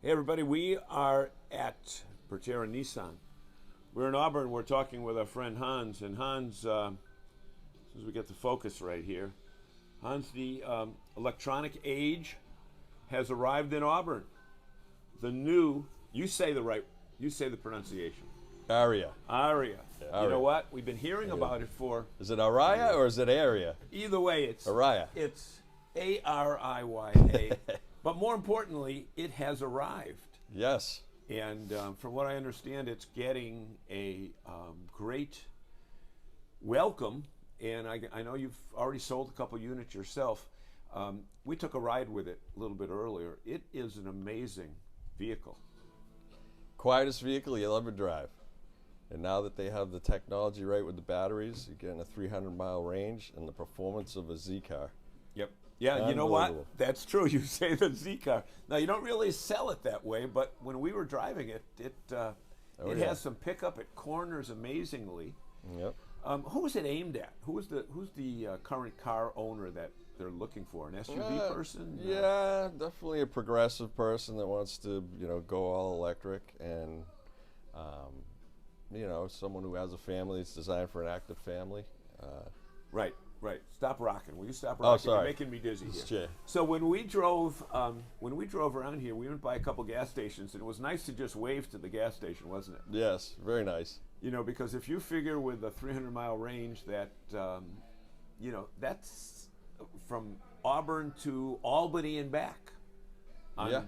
Hey everybody, we are at Bertera Nissan. We're in Auburn. We're talking with our friend Hans, and Hans, as soon as we get the focus right here, Hans, the electronic age has arrived in Auburn. The new, you say the pronunciation, Ariya. Ariya. You know Ariya. what? We've been hearing about it for. Is it Ariya or is it Ariya? Either way, Ariya. it's Ariya. But more importantly, it has arrived. Yes. And from what I understand, it's getting a great welcome. And I know you've already sold a couple units yourself. We took a ride with it a little bit earlier. It is an amazing vehicle. Quietest vehicle you'll ever drive. And now that they have the technology right with the batteries, you're getting a 300-mile range and the performance of a Z car. Yep. Yeah, you know what? Unbelievable. That's true. You say the Z car. Now, you don't really sell it that way, but when we were driving it, it Oh, it yeah. has some pickup. It corners amazingly. Yep. Who is it aimed at? Who's the current car owner that they're looking for? An SUV person? Yeah, definitely a progressive person that wants to, go all electric, and someone who has a family. It's designed for an active family. Right, right. Stop rocking. Will you stop rocking? sorry. You're making me dizzy This here. chair. So when we drove around here, we went by a couple gas stations, and it was nice to just wave to the gas station, wasn't it? Yes, very nice. Because if you figure with a 300-mile range that, that's from Auburn to Albany and back on, Yeah.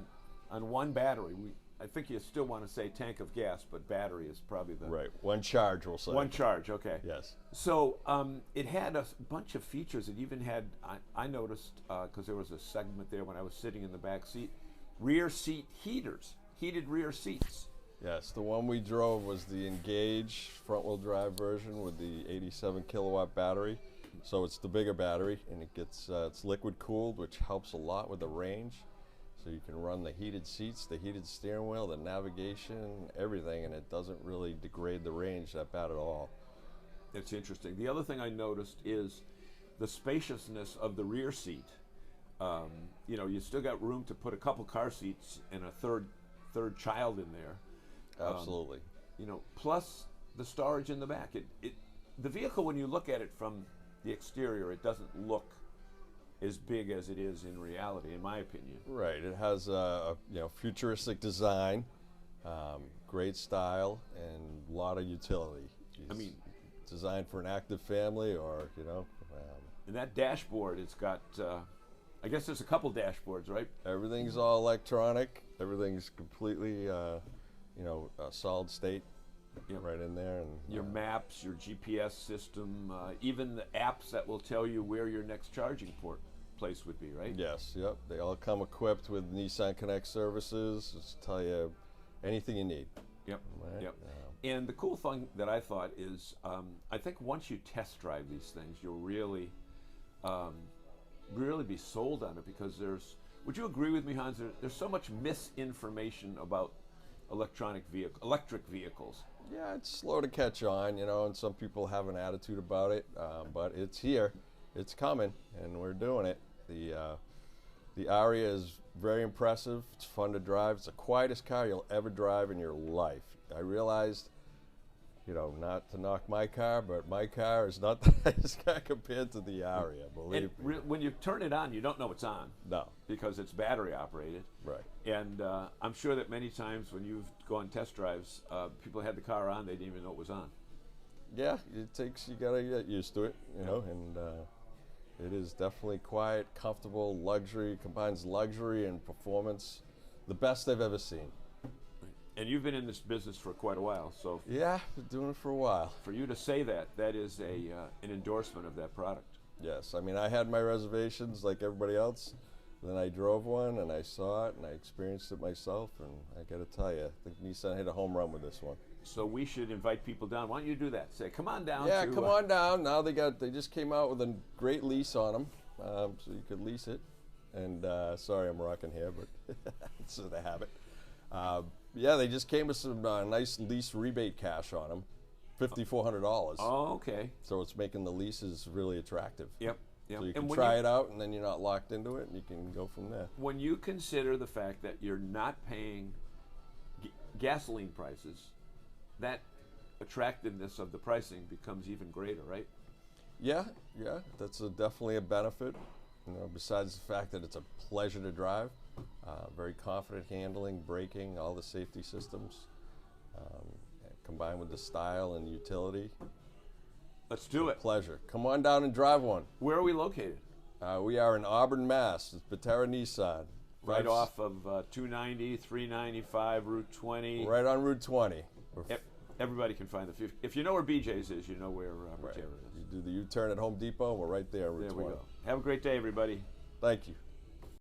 on one battery. I think you still want to say tank of gas, but battery is probably the Right. One charge, we'll say. one charge. Okay. Yes. So it had a bunch of features. It even had, I noticed, because there was a segment there when I was sitting in the back seat, rear seat heaters, heated rear seats. Yes, the one we drove was the Engage front-wheel drive version with the 87 kilowatt battery. So it's the bigger battery, and it's liquid cooled, which helps a lot with the range. So you can run the heated seats, the heated steering wheel, the navigation, everything, and it doesn't really degrade the range that bad at all. It's interesting. The other thing I noticed is the spaciousness of the rear seat. You still got room to put a couple car seats and a third child in there. Absolutely. Plus the storage in the back. The vehicle, when you look at it from the exterior, it doesn't look as big as it is in reality, in my opinion. Right. It has a futuristic design, great style, and a lot of utility. I mean, designed for an active family, or and that dashboard, it's got. I guess there's a couple dashboards, right? everything's all electronic. Everything's completely, solid state, Yep. right in there, and Your maps, your GPS system, even the apps that will tell you where your next charging place would be, right? yes, yep. They all come equipped with Nissan Connect services. Just tell you anything you need. Yep. Right? Yep. And the cool thing that I thought is, I think once you test drive these things, you'll really be sold on it, because would you agree with me, Hans? There's so much misinformation about electric vehicles. Yeah, it's slow to catch on, and some people have an attitude about it, but it's here, it's coming, and we're doing it. The Ariya is very impressive. It's fun to drive. It's the quietest car you'll ever drive in your life. I realized, not to knock my car, but my car is not the nicest car compared to the Ariya, believe me. When you turn it on, you don't know it's on, No, because it's battery operated. right. And I'm sure that many times when you've gone test drives, people had the car on, they didn't even know it was on. Yeah, you gotta get used to it, and it is definitely quiet, comfortable, luxury, combines luxury and performance. The best I've ever seen. And you've been in this business for quite a while, so Yeah, been doing it for a while. for you to say that is an endorsement of that product. Yes, I mean, I had my reservations like everybody else. Then I drove one and I saw it and I experienced it myself, and I gotta tell you, I think Nissan hit a home run with this one. So we should invite people down. Why don't you do that? Say, come on down. Yeah, to, come on down. Now they just came out with a great lease on them, so you could lease it. And sorry, I'm rocking here, but it's the habit. Yeah, they just came with some nice lease rebate cash on them, $5,400. Oh, okay. So it's making the leases really attractive. Yep. Yeah. So you And can when try it out, and then you're not locked into it, and you can go from there. When you consider the fact that you're not paying gasoline prices, that attractiveness of the pricing becomes even greater, right? Yeah, that's definitely a benefit. You know, besides the fact that it's a pleasure to drive, very confident handling, braking, all the safety systems, combined with the style and utility. Let's do it. Pleasure. Come on down and drive one. Where are we located? We are in Auburn, Mass. It's Bertera Nissan. Right off of 290, 395, Route 20. Right on Route 20. Everybody can find the. If you know where BJ's is, you know where Bertera is. You do the U-turn at Home Depot, and we're right there on Route 20. There we go. Have a great day, everybody. Thank you.